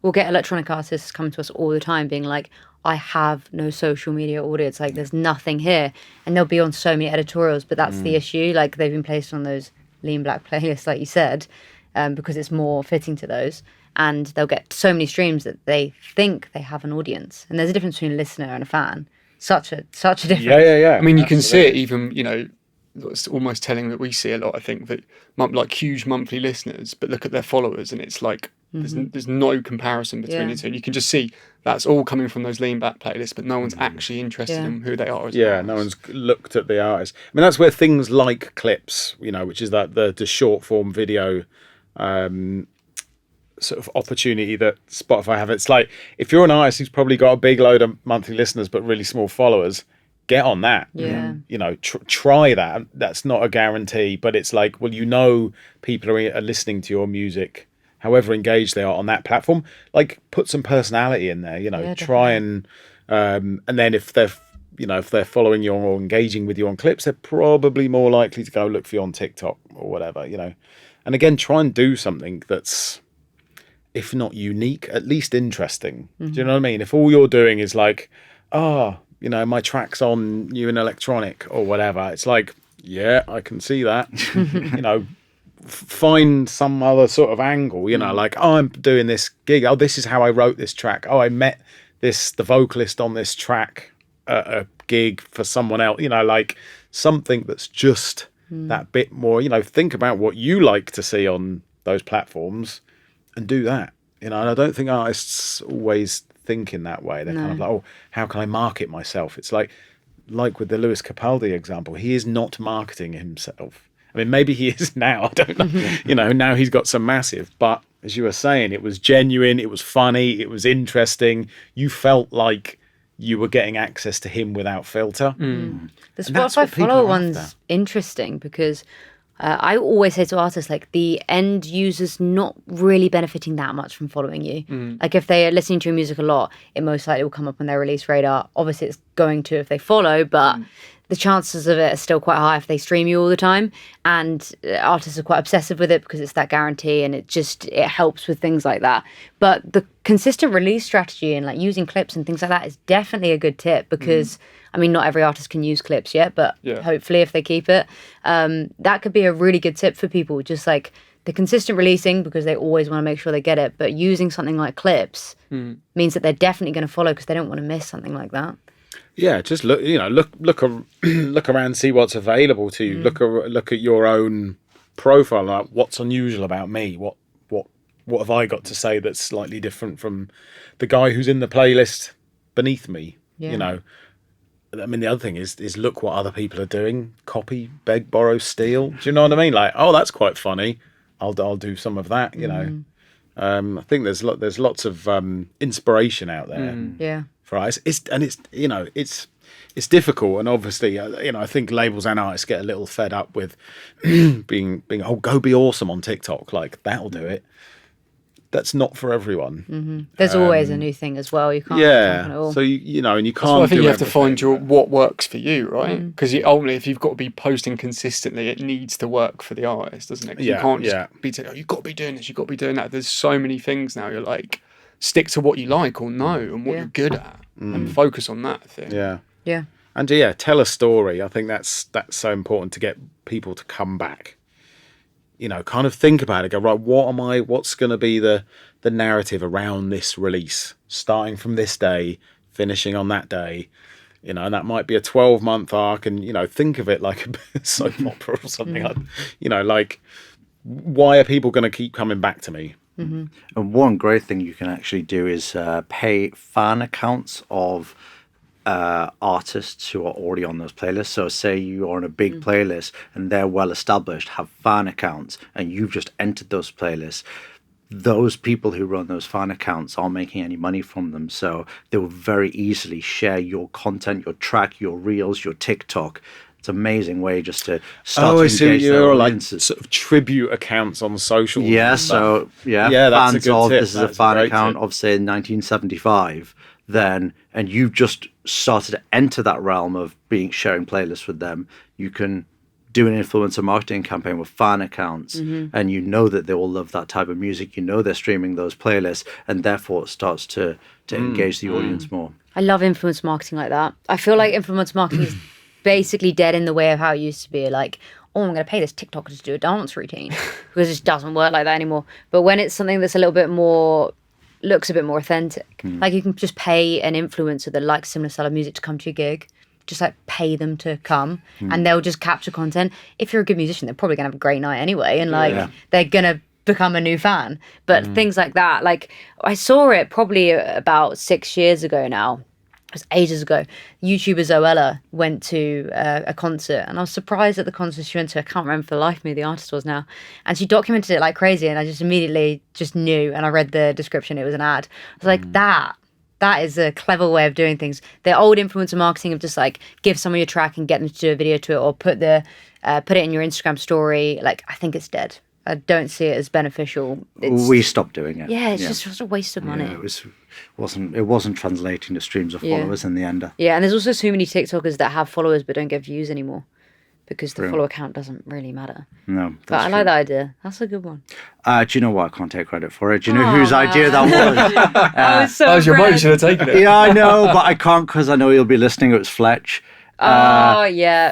We'll get electronic artists come to us all the time being like, I have no social media audience, like there's nothing here. And they'll be on so many editorials, but that's the issue. Like they've been placed on those lean black playlists, like you said, because it's more fitting to those. And they'll get so many streams that they think they have an audience. And there's a difference between a listener and a fan. Such a difference.
Yeah.
I mean, you can see it even, it's almost telling that we see a lot, I think, that like huge monthly listeners, but look at their followers and it's like there's no comparison between the two. And you can just see that's all coming from those lean back playlists, but no one's actually interested in who they are as artists.
No one's looked at the artist. I mean, that's where things like clips, which is that the short form video sort of opportunity that Spotify have. It's like, if you're an artist who's probably got a big load of monthly listeners but really small followers, get on that. Try that. That's not a guarantee, but it's like, well, people are listening to your music, however engaged they are on that platform. Like, put some personality in there. Try and then if they're following you or engaging with you on clips, they're probably more likely to go look for you on TikTok or whatever. And again, try and do something that's, if not unique, at least interesting. Do you know what I mean? If all you're doing is like, my track's on New and Electronic or whatever, it's like, yeah, I can see that. Find some other sort of angle, like, I'm doing this gig. Oh, this is how I wrote this track. Oh, I met the vocalist on this track at a gig for someone else, like something that's just that bit more, think about what you like to see on those platforms and do that. And I don't think artists always think in that way. They're kind of like, oh, how can I market myself? It's like with the Lewis Capaldi example, he is not marketing himself. I mean, maybe he is now. I don't know. Now he's got some massive. But as you were saying, it was genuine. It was funny. It was interesting. You felt like you were getting access to him without filter.
The Spotify follow one's interesting because I always say to artists, like, the end user's not really benefiting that much from following you. Like, if they are listening to your music a lot, it most likely will come up on their release radar. Obviously, it's going to if they follow, but the chances of it are still quite high if they stream you all the time. And artists are quite obsessive with it because it's that guarantee, and it helps with things like that. But the consistent release strategy and like using clips and things like that is definitely a good tip because I mean, not every artist can use clips yet, but hopefully if they keep it, that could be a really good tip for people. Just like the consistent releasing, because they always want to make sure they get it, but using something like clips means that they're definitely going to follow because they don't want to miss something like that.
Yeah, just look around, see what's available to you. Look at your own profile, like what's unusual about me. What have I got to say that's slightly different from the guy who's in the playlist beneath me? I mean, the other thing is look what other people are doing. Copy, beg, borrow, steal. Do you know what I mean? Like, oh, that's quite funny. I'll do some of that. I think there's lots of inspiration out there. For us, it's difficult, and obviously, I think labels and artists get a little fed up with being go be awesome on TikTok. Like, that'll do it. That's not for everyone.
There's always a new thing as well. You can't.
Yeah.
It all.
So and you can't.
I think
do
you have to
everything.
find what works for you, right? Because ultimately, if you've got to be posting consistently, it needs to work for the artist, doesn't it? 'Cause you can't just be saying, "Oh, you've got to be doing this. You've got to be doing that." There's so many things now. You're like, stick to what you like or know and what you're good at, and focus on that thing.
Yeah.
And tell a story. I think that's so important to get people to come back. Kind of think about it. Go, right, what's going to be the narrative around this release, starting from this day, finishing on that day, and that might be a 12-month arc, and think of it like a soap opera or something. Like, like, why are people going to keep coming back to me?
Mm-hmm.
And one great thing you can actually do is pay fan accounts of artists who are already on those playlists. So say you are on a big playlist and they're well established, have fan accounts, and you've just entered those playlists. Those people who run those fan accounts aren't making any money from them. So they will very easily share your content, your track, your reels, your TikTok. It's an amazing way just to start to engage their audiences.
Like sort of tribute accounts on social.
Yeah, so
that's
fans
a good
of
tip.
this is a fan account of say 1975. Then, and you've just started to enter that realm of sharing playlists with them. You can do an influencer marketing campaign with fan accounts, and you know that they will love that type of music. You know they're streaming those playlists, and therefore it starts to engage the audience more.
I love influence marketing like that. I feel like influence marketing is basically dead in the way of how it used to be. Like, oh, I'm going to pay this TikToker to do a dance routine, because it just doesn't work like that anymore. But when it's something that's a little bit more, looks a bit more authentic, like you can just pay an influencer that likes similar style of music to come to your gig. Just like pay them to come, and they'll just capture content. If you're a good musician, they're probably gonna have a great night anyway, and like they're gonna become a new fan. But things like that, like I saw it probably about 6 years ago now. It was ages ago. YouTuber Zoella went to a concert, and I was surprised at the concert she went to. I can't remember for the life of me who the artist was now. And she documented it like crazy, and I just immediately just knew, and I read the description, it was an ad. I was like, that is a clever way of doing things. The old influencer marketing of just like give someone your track and get them to do a video to it, or put it in your Instagram story. Like, I think it's dead. I don't see it as beneficial.
We stopped doing it.
Yeah, it's just a waste of money.
Yeah, it wasn't translating to streams of followers in the end.
Yeah, and there's also so many TikTokers that have followers but don't get views anymore, because the follower count doesn't really matter.
No,
but I like that idea. That's a good one.
Do you know what? I can't take credit for it. Do you know whose idea that was?
I was so
that was your mate. You should have taken it.
Yeah, I know, but I can't because I know he'll be listening. It was Fletch.
McFly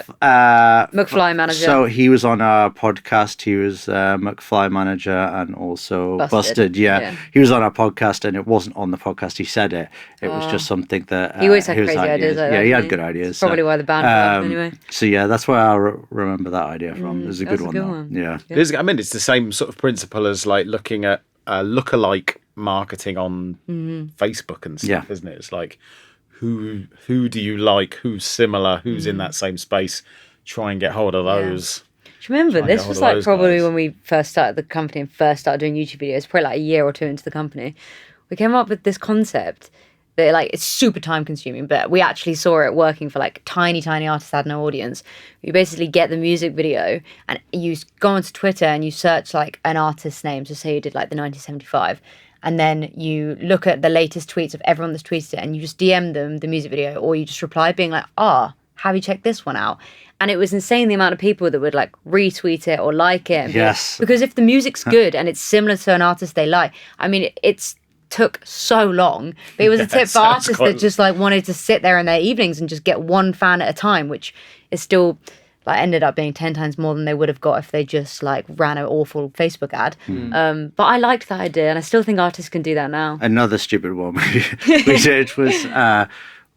manager.
So he was on our podcast. He was McFly manager and also Busted. Yeah, he was on our podcast, and it wasn't on the podcast. He said it. It was just something that
he always had crazy ideas. Like that,
he had good ideas.
That's probably why the band worked anyway.
So yeah, that's where I remember that idea from. It was a good one. Yeah.
I mean, it's the same sort of principle as like looking at lookalike marketing on Facebook and stuff, isn't it? It's like, who do you like? Who's similar? Who's in that same space? Try and get hold of those.
Do you remember this was like probably when we first started the company and first started doing YouTube videos, probably like a year or two into the company. We came up with this concept that like it's super time consuming, but we actually saw it working for like tiny artists that had no audience. You basically get the music video and you go onto Twitter and you search like an artist's name. So say you did like the 1975. And then you look at the latest tweets of everyone that's tweeted it, and you just DM them the music video, or you just reply being like, have you checked this one out? And it was insane the amount of people that would like retweet it or like it. Because if the music's good and it's similar to an artist they like, I mean, it's took so long, but it was a tip for artists that just like wanted to sit there in their evenings and just get one fan at a time, which is still like ended up being 10 times more than they would have got if they just like ran an awful Facebook ad. But I liked that idea, and I still think artists can do that now.
Another stupid one we did was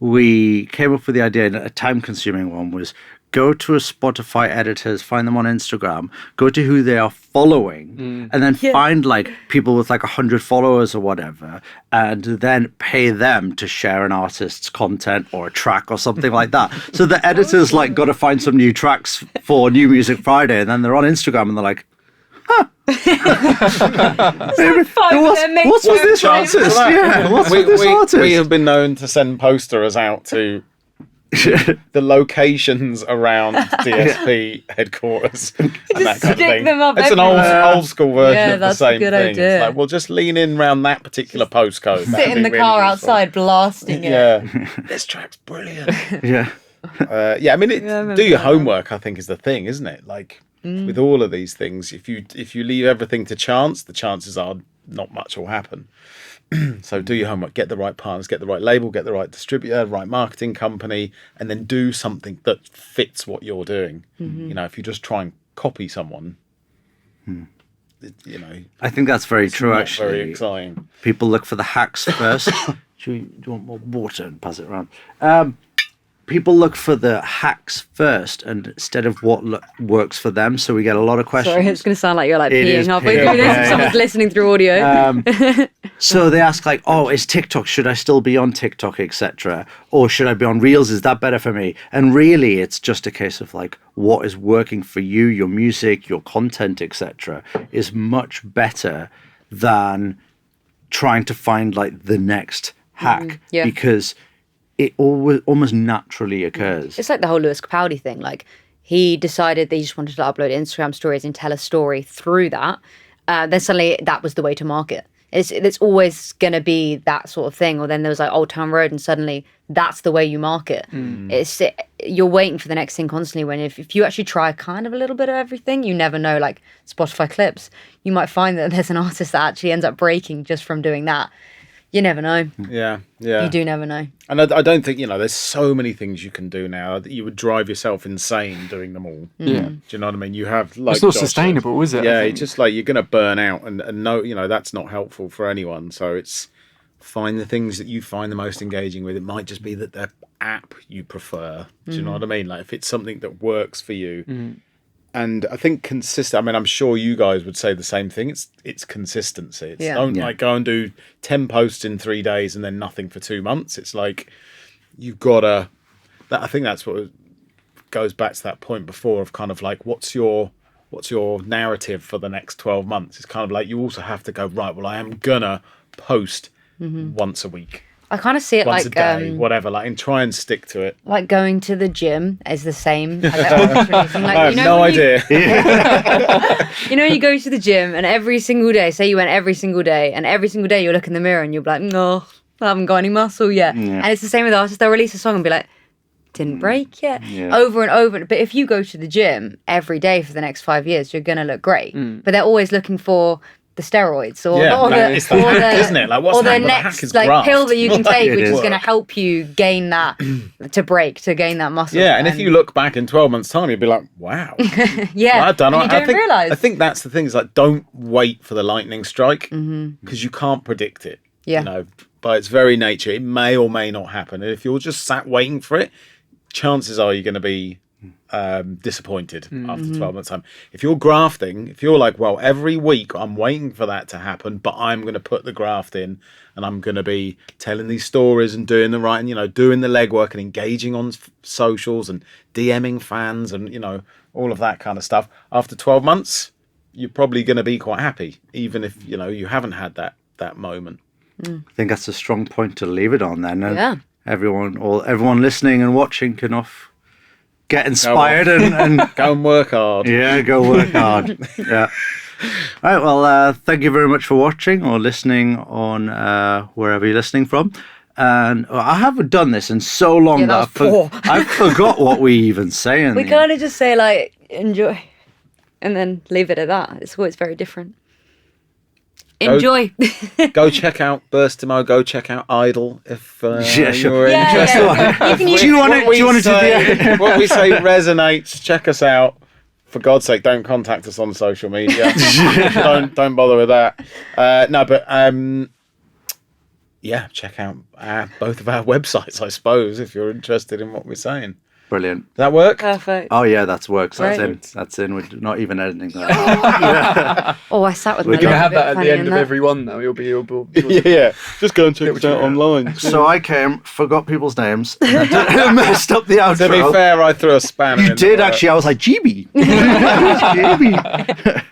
we came up with the idea, and a time-consuming one was go to a Spotify editors, find them on Instagram, go to who they are following, and then find like people with like 100 followers or whatever, and then pay them to share an artist's content or a track or something like that. So the editors like got to find some new tracks for New Music Friday, and then they're on Instagram and they're like, what's with this artist? Yeah, what's with this artist?
We have been known to send posterers out to the locations around DSP headquarters and that kind of thing.
Them up
it's
everywhere.
an old school version of the same
good
thing.
Idea.
It's like, well, just lean in around that particular postcode.
Sit in the car outside blasting it.
Yeah, this track's brilliant.
I
mean, do your homework, I think, is the thing, isn't it? Like with all of these things, if you leave everything to chance, the chances are not much will happen. So do your homework, get the right partners, get the right label, get the right distributor, right marketing company, and then do something that fits what you're doing. You know, if you just try and copy someone,
I think that's very true. Actually,
very exciting.
People look for the hacks first. Do you want more water and pass it around? people look for the hacks first and instead of what works for them. So we get a lot of questions.
Sorry, it's going to sound like you're like
It
peeing
is
halfway
peeing,
through this
yeah,
if someone's listening through audio.
So they ask like, oh, is TikTok, should I still be on TikTok, etc.? Or should I be on Reels? Is that better for me? And really, it's just a case of like, what is working for you, your music, your content, etc., is much better than trying to find like the next hack, because it almost naturally occurs.
It's like the whole Lewis Capaldi thing. Like, he decided that he just wanted to upload Instagram stories and tell a story through that. Then suddenly that was the way to market. It's always going to be that sort of thing. Or then there was like Old Town Road, and suddenly that's the way you market. You're waiting for the next thing constantly, when if you actually try kind of a little bit of everything, you never know. Like Spotify clips, you might find that there's an artist that actually ends up breaking just from doing that. You never know.
Yeah.
You do never know.
And I don't think, there's so many things you can do now that you would drive yourself insane doing them all.
Yeah.
Do you know what I mean? You have like...
It's not sustainable, is it?
Yeah, it's just like you're going to burn out and no, that's not helpful for anyone. So it's find the things that you find the most engaging with. It might just be that the app you prefer. Do you know what I mean? Like if it's something that works for you. And I think I'm sure you guys would say the same thing. It's consistency. Don't like go and do 10 posts in 3 days and then nothing for 2 months. It's like you've got to. I think that's what goes back to that point before of kind of like what's your narrative for the next 12 months. It's kind of like you also have to go, right, well, I am gonna post once a week.
I kind of see it
once
like
a day, whatever, like, and try and stick to it.
Like going to the gym is the same. As like,
I have no idea.
You go to the gym and every single day, say you went every single day, and every single day you look in the mirror and you're like, no, I haven't got any muscle yet. And it's the same with artists. They'll release a song and be like, didn't break yet. Over and over. But if you go to the gym every day for the next 5 years, you're going to look great. But they're always looking for the steroids or
it's the hack, isn't it? Like, what's
or the
next
next like pill that you can take, which is going to
work.
help you gain that to gain that muscle.
Yeah, and if you look back in 12 months' time, you'd be like, wow.
Yeah,
I've done it.
You don't realise.
I think that's the thing, is like, don't wait for the lightning strike, because you can't predict it.
Yeah.
By its very nature, it may or may not happen. And if you're just sat waiting for it, chances are you're going to be disappointed after 12 months time. If you're grafting, if you're like, well, every week I'm waiting for that to happen, but I'm going to put the graft in and I'm going to be telling these stories and doing the writing, doing the legwork and engaging on socials and DMing fans and, all of that kind of stuff. After 12 months, you're probably going to be quite happy, even if, you haven't had that moment.
I think that's a strong point to leave it on then. And everyone listening and watching can get inspired and
go and work hard.
Yeah, go work hard. Yeah. All right. Well, thank you very much for watching or listening on wherever you're listening from. And I haven't done this in so long that I forgot what we even say.
We kind of just say like enjoy, and then leave it at that. It's always very different. Enjoy.
Go check out Burstimo. Go check out Idol if you're interested.
Do you want to do
what we say resonates? Check us out. For God's sake, don't contact us on social media. don't bother with that. Check out both of our websites, I suppose, if you're interested in what we're saying.
Brilliant.
Does that work?
Perfect.
Oh yeah, that works. That's in. We're not even editing that.
Oh, I sat with
We're
my
going to
leg
have
a
that
bit
at
funny
the end
in
of
that.
every one, though. You'll
Yeah, just go and check it out online.
So I came, forgot people's names, and messed up the outro.
To be fair, I threw a spanner.
You did actually. I was like, GB. GB.